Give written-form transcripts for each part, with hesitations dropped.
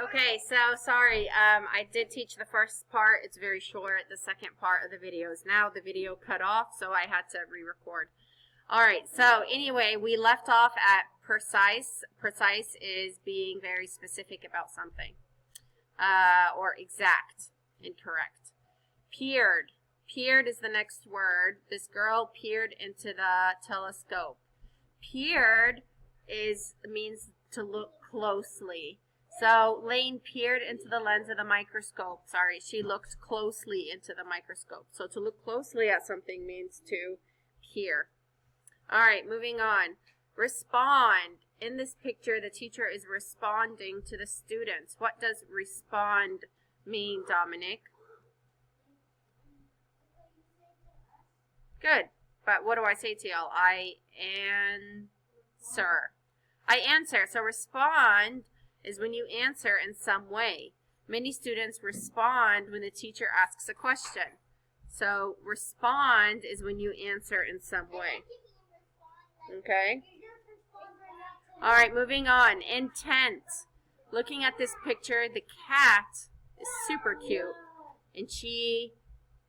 Okay, so sorry, I did teach the first part. It's very short. The second part of the video is now the video cut off, so I had to re-record. All right, so anyway, we left off at precise. Precise is being very specific about something, or exact and correct. Peered. Peered is the next word. This girl peered into the telescope. Peered means to look closely. So Lane peered into the lens of the microscope. Sorry, she looked closely into the microscope. So to look closely at something means to peer. All right, moving on. Respond. In this picture, the teacher is responding to the students. What does respond mean, Dominic? Good. But what do I say to y'all? I answer. I answer. So respond is when you answer in some way. Many students respond when the teacher asks a question. So respond is when you answer in some way. Okay? All right, moving on. Intent. Looking at this picture, the cat is super cute. And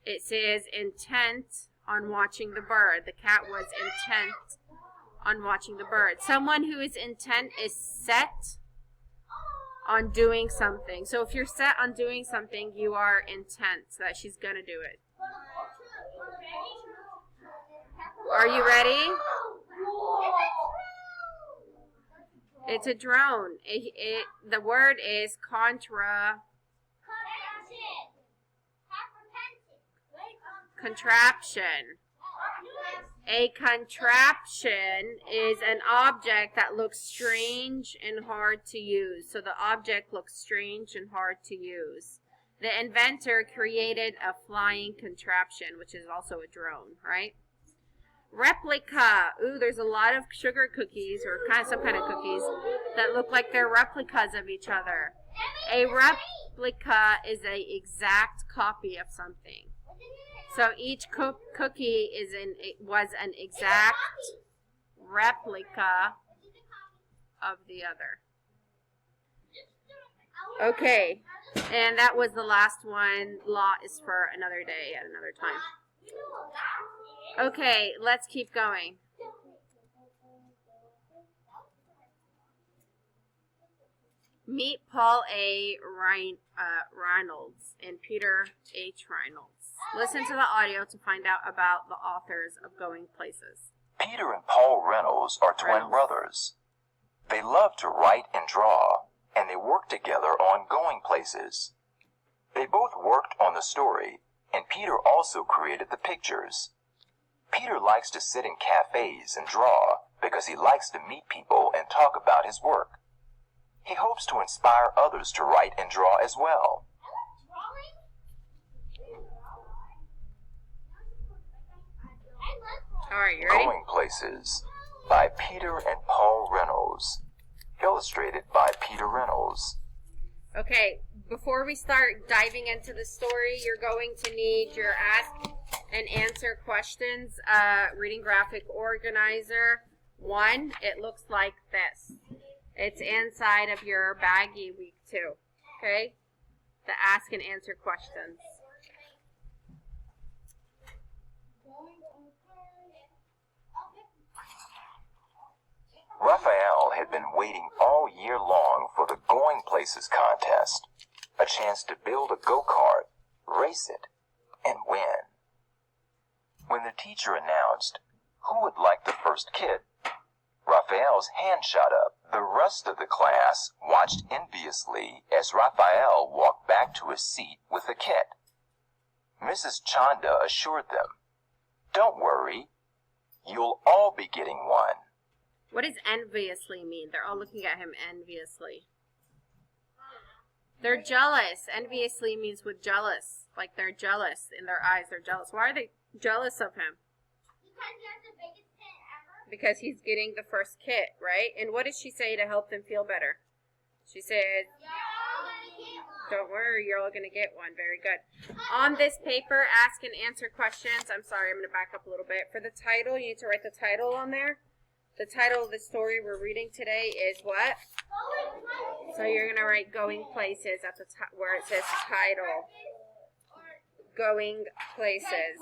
it says intent on watching the bird. The cat was intent on watching the bird. Someone who is intent is set on doing something. So if you're set on doing something, you are intent that she's going to do it. Are you ready? It's a drone. The word is contraption. A contraption is an object that looks strange and hard to use. So the object looks strange and hard to use. The inventor created a flying contraption, which is also a drone, right? Replica. Ooh, there's a lot of sugar cookies or some kind of cookies that look like they're replicas of each other. A replica is an exact copy of something. So each cookie was an exact replica of the other. Okay, and that was the last one. Law is for another day at another time. Okay, let's keep going. Meet Paul A. Reynolds and Peter H. Reynolds. Listen to the audio to find out about the authors of Going Places. Peter and Paul Reynolds are twin brothers. They love to write and draw, and they work together on Going Places. They both worked on the story, and Peter also created the pictures. Peter likes to sit in cafes and draw because he likes to meet people and talk about his work. He hopes to inspire others to write and draw as well. All right, you ready? Going Places by Peter and Paul Reynolds. Illustrated by Peter Reynolds. Okay, before we start diving into the story, you're going to need your ask and answer questions reading graphic organizer. 1, it looks like this. It's inside of your baggie week 2. Okay? The ask and answer questions. Raphael had been waiting all year long for the Going Places contest, a chance to build a go-kart, race it, and win. When the teacher announced who would like the first kit, Raphael's hand shot up. The rest of the class watched enviously as Raphael walked back to his seat with the kit. Mrs. Chanda assured them, "Don't worry, you'll all be getting one." What does enviously mean? They're all looking at him enviously. They're jealous. Enviously means with jealous. Like they're jealous in their eyes. They're jealous. Why are they jealous of him? Because he has the biggest kit ever. Because he's getting the first kit, right? And what did she say to help them feel better? She said, "Don't worry, you're all going to get one." Very good. On this paper, ask and answer questions. I'm sorry, I'm going to back up a little bit. For the title, you need to write the title on there. The title of the story we're reading today is what? So you're going to write going places at the top where it says title. Going places.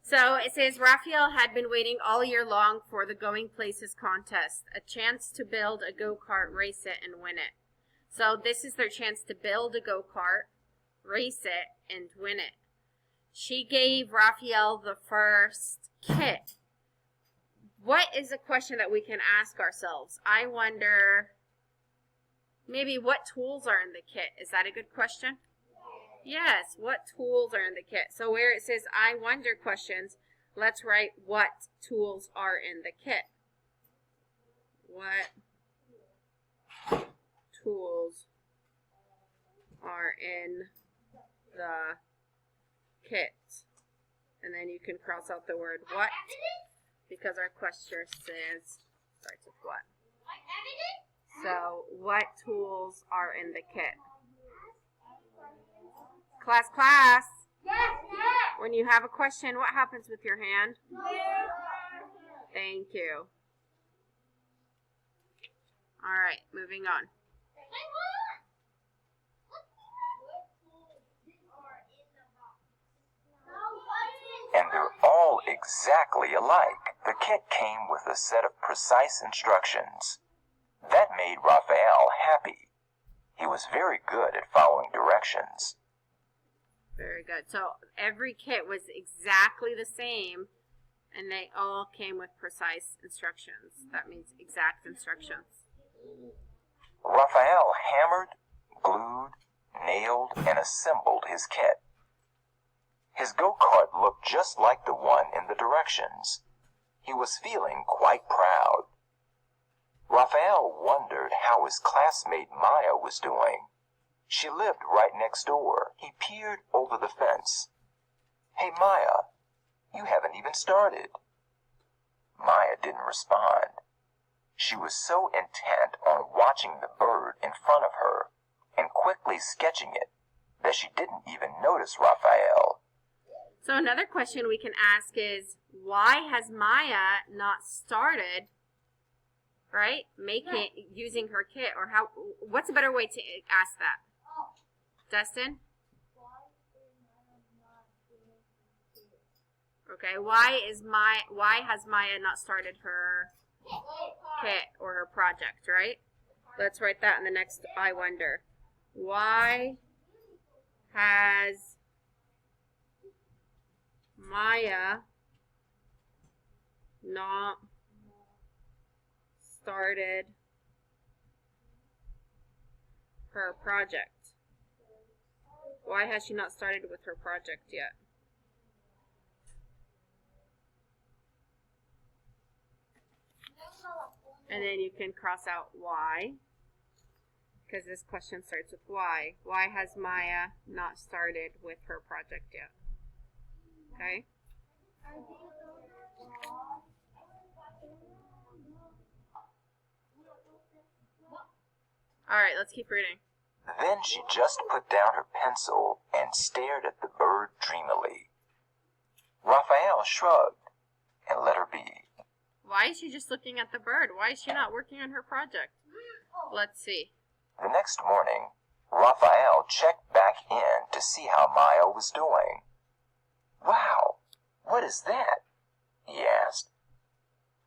So it says Raphael had been waiting all year long for the Going Places contest, a chance to build a go-kart, race it, and win it. So this is their chance to build a go-kart, race it, and win it. She gave Raphael the first kit. What is a question that we can ask ourselves? I wonder, maybe what tools are in the kit? Is that a good question? Yes, what tools are in the kit? So where it says I wonder questions, let's write what tools are in the kit. What tools are in the kit? And then you can cross out the word what, because our question says starts with what. So what tools are in the kit? Class. When you have a question, what happens with your hand? Thank you. All right, moving on. And they're all exactly alike. The kit came with a set of precise instructions. That made Raphael happy. He was very good at following directions. Very good. So every kit was exactly the same, and they all came with precise instructions. That means exact instructions. Raphael hammered, glued, nailed, and assembled his kit. His go-kart looked just like the one in the directions. He was feeling quite proud. Raphael wondered how his classmate Maya was doing. She lived right next door. He peered over the fence. "Hey, Maya, you haven't even started." Maya didn't respond. She was so intent on watching the bird in front of her and quickly sketching it that she didn't even notice Raphael. So another question we can ask is, why has Maya not started, right, using her kit? Or what's a better way to ask that? Dustin? Okay, why has Maya not started her kit or her project, right? Let's write that in the next I wonder. Why has Maya not started her project? Why has she not started with her project yet? And then you can cross out why, because this question starts with why. Why has Maya not started with her project yet? Okay? All right, let's keep reading. Then she just put down her pencil and stared at the bird dreamily. Raphael shrugged and let her be. Why is she just looking at the bird? Why is she not working on her project? Let's see. The next morning, Raphael checked back in to see how Maya was doing. "Wow, what is that?" he asked.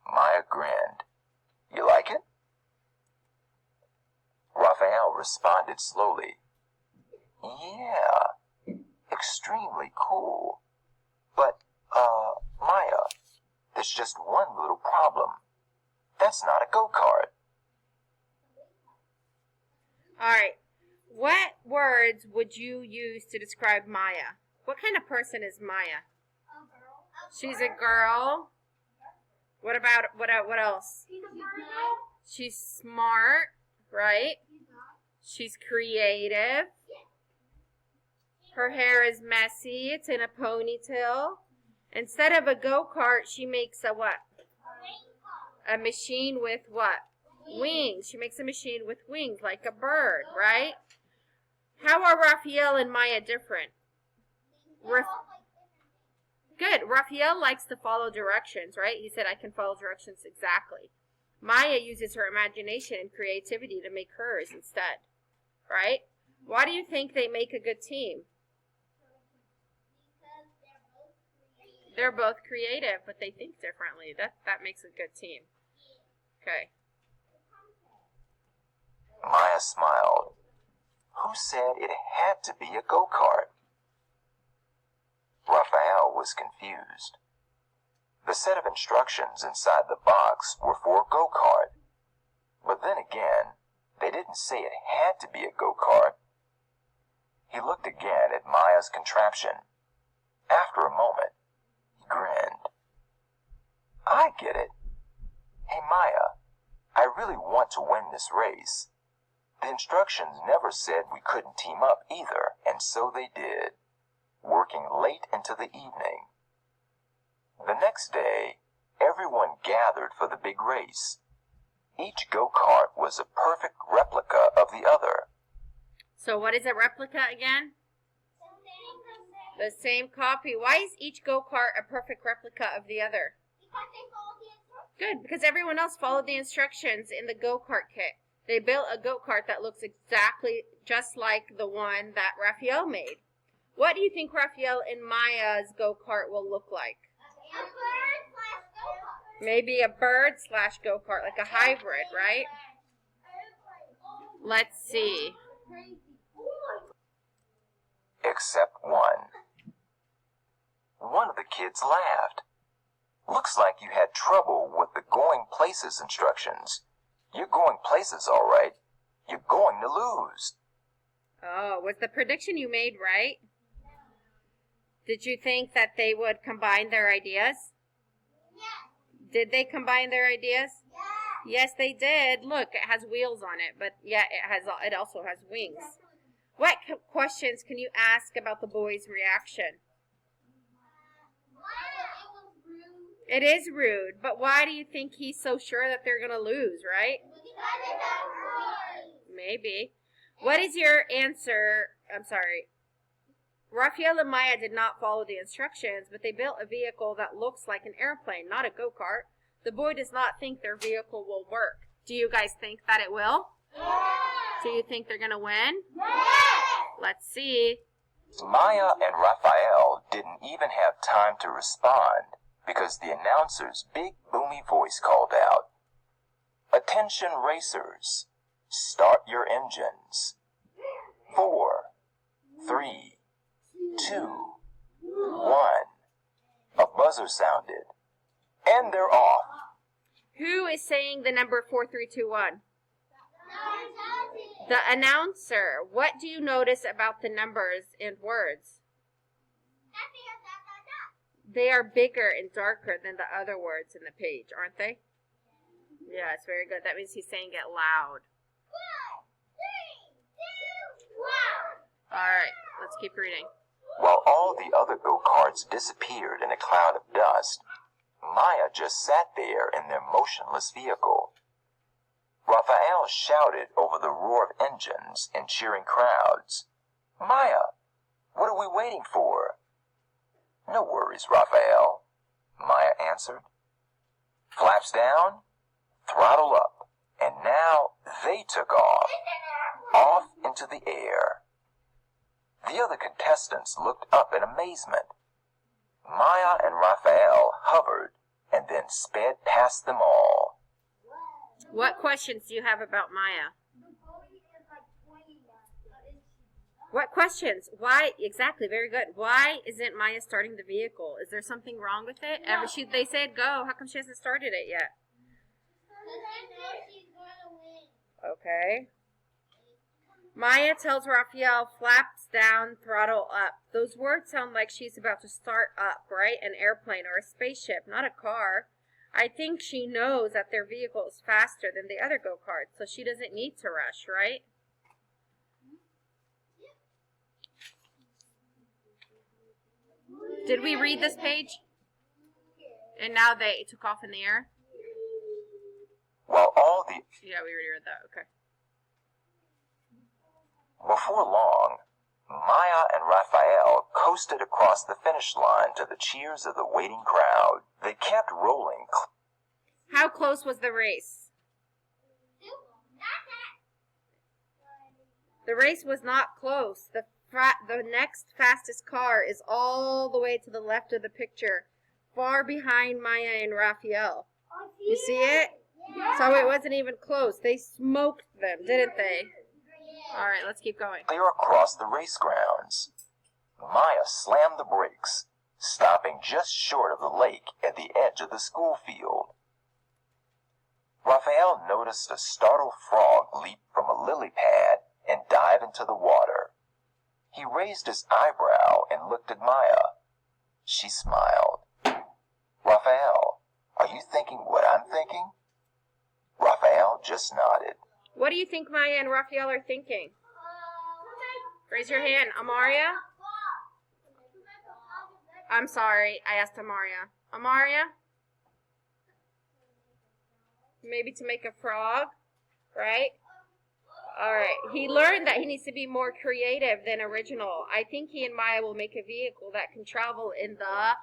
Maya grinned. "You like it?" Raphael responded slowly. "Yeah, extremely cool. But, Maya, there's just one little problem. That's not a go-kart." All right. What words would you use to describe Maya? What kind of person is Maya? She's a girl. What else? She's smart, right? She's creative. Her hair is messy. It's in a ponytail. Instead of a go-kart, she makes a what? A machine with what? Wings. She makes a machine with wings, like a bird, right? How are Raphael and Maya different? Good. Raphael likes to follow directions, right? He said, I can follow directions exactly. Maya uses her imagination and creativity to make hers instead, right? Why do you think they make a good team? Because they're both creative. They're both creative, but they think differently. That makes a good team. Okay. Maya smiled. Who said it had to be a go-kart? Raphael was confused. The set of instructions inside the box were for a go-kart. But then again, they didn't say it had to be a go-kart. He looked again at Maya's contraption. After a moment, he grinned. I get it. Hey Maya, I really want to win this race. The instructions never said we couldn't team up either, and so they did, working late into the evening. The next day, everyone gathered for the big race. Each go-kart was a perfect replica of the other. So what is a replica again? The same copy. Why is each go-kart a perfect replica of the other? Because they follow the instructions. Good, because everyone else followed the instructions in the go-kart kit. They built a go-kart that looks exactly just like the one that Raphael made. What do you think Raphael and Maya's go-kart will look like? A bird/go-kart. Maybe a bird/go-kart, like a hybrid, right? Let's see. Except one. One of the kids laughed. Looks like you had trouble with the going places instructions. You're going places, all right. You're going to lose. Oh, was the prediction you made right? Did you think that they would combine their ideas? Yes. Did they combine their ideas? Yes. Yes, they did. Look, it has wheels on it, but yeah, it also has wings. What questions can you ask about the boys' reaction? It was rude. It is rude, but why do you think he's so sure that they're going to lose, right? Because it's a bird. Maybe. What is your answer? I'm sorry. Raphael and Maya did not follow the instructions, but they built a vehicle that looks like an airplane, not a go-kart. The boy does not think their vehicle will work. Do you guys think that it will? Yes. Do you think they're going to win? Yes. Let's see. Maya and Raphael didn't even have time to respond because the announcer's big boomy voice called out, "Attention racers, start your engines. 4, 3, 2, 1. A buzzer sounded, and they're off. Who is saying the number 4321? No, The announcer. What do you notice about the numbers and words? They are bigger and darker than the other words in the page, aren't they? Yeah, it's very good. That means he's saying it loud. 1, 3, 2, 1. All right, let's keep reading. While all the other go-karts disappeared in a cloud of dust, Maya just sat there in their motionless vehicle. Raphael shouted over the roar of engines and cheering crowds. "Maya, what are we waiting for?" "No worries, Raphael," Maya answered. Flaps down, throttle up, and now they took off into the air. The other contestants looked up in amazement. Maya and Raphael hovered and then sped past them all. What questions do you have about Maya? What questions? Why? Exactly, very good. Why isn't Maya starting the vehicle? Is there something wrong with it? No. They said go. How come she hasn't started it yet? Okay. Maya tells Raphael, flaps down, throttle up. Those words sound like she's about to start up, right? An airplane or a spaceship, not a car. I think she knows that their vehicle is faster than the other go-karts, so she doesn't need to rush, right? Did we read this page? And now they took off in the air? While all the Yeah, we already read that. Okay. Before long, Maya and Raphael coasted across the finish line to the cheers of the waiting crowd. They kept rolling. How close was the race? The race was not close. The next fastest car is all the way to the left of the picture, far behind Maya and Raphael. You see it? Yeah. So it wasn't even close. They smoked them, didn't they? Yeah. All right, let's keep going. Clear across the race grounds. Maya slammed the brakes, stopping just short of the lake at the edge of the school field. Raphael noticed a startled frog leap from a lily pad and dive into the water. He raised his eyebrow and looked at Maya. She smiled. Raphael, are you thinking what I'm thinking? Raphael just nodded. What do you think Maya and Raphael are thinking? Raise your hand. Amaria? I'm sorry. I asked Amaria. Amaria? Maybe to make a frog, right? All right. He learned that he needs to be more creative than original. I think he and Maya will make a vehicle that can travel in the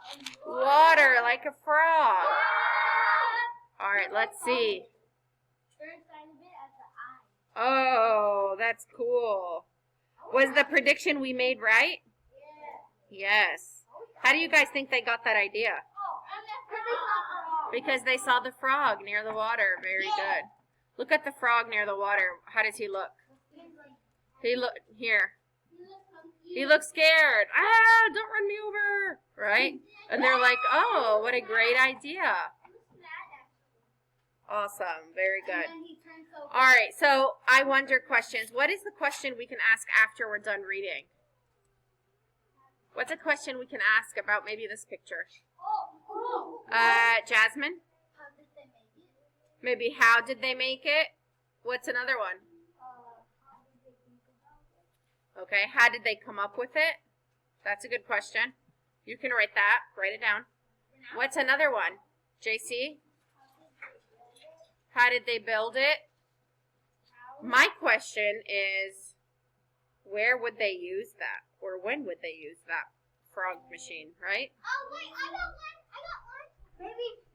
water like a frog. All right, let's see. Oh, that's cool. Was the prediction we made right? Yes. How do you guys think they got that idea? Because they saw the frog near the water. Very good. Look at the frog near the water. How does he look? He look here. He looks scared. Ah, don't run me over. Right? And they're like, oh, what a great idea. Awesome. Very good. All right. So I wonder questions. What is the question we can ask after we're done reading? What's a question we can ask about maybe this picture? Jasmine? Maybe how did they make it? What's another one? Okay, how did they come up with it? That's a good question. You can write that. Write it down. What's another one? JC? How did they build it? My question is, where would they use that? Or when would they use that frog machine, right? Oh, wait, I got one.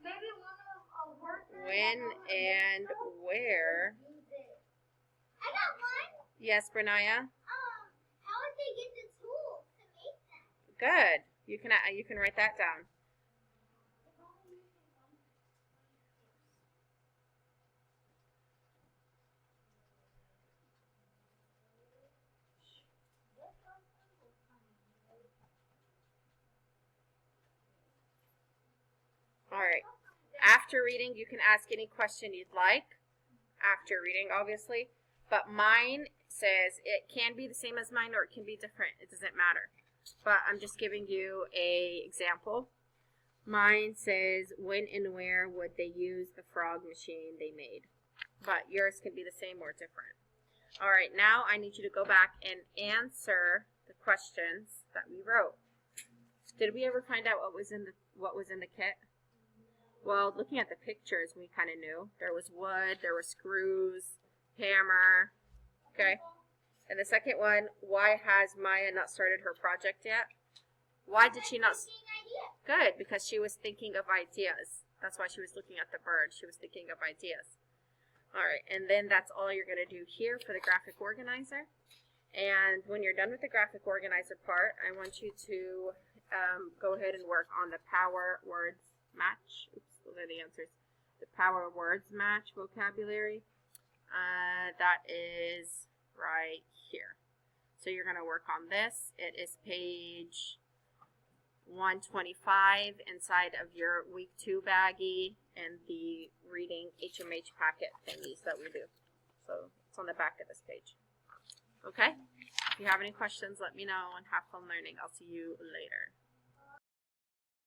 Maybe one of a worker. When and where? I got one. Yes, Brenaya? How would they get the tools to make that? Good. You can write that down. All right. After reading, you can ask any question you'd like. After reading, obviously. But mine says it can be the same as mine or it can be different. It doesn't matter. But I'm just giving you an example. Mine says, when and where would they use the frog machine they made? But yours can be the same or different. All right, now I need you to go back and answer the questions that we wrote. Did we ever find out what was in the kit? Well, looking at the pictures, we kind of knew. There was wood, there were screws, hammer. Okay. And the second one, why has Maya not started her project yet? Why did she not? Good, because she was thinking of ideas. That's why she was looking at the bird. She was thinking of ideas. All right, and then that's all you're going to do here for the graphic organizer. And when you're done with the graphic organizer part, I want you to go ahead and work on the power words match. Oops, those are the answers. The power words match vocabulary. That is right here. So you're going to work on this. It is page 125 inside of your week 2 baggie and the reading HMH packet thingies that we do. So it's on the back of this page. Okay? If you have any questions, let me know and have fun learning. I'll see you later.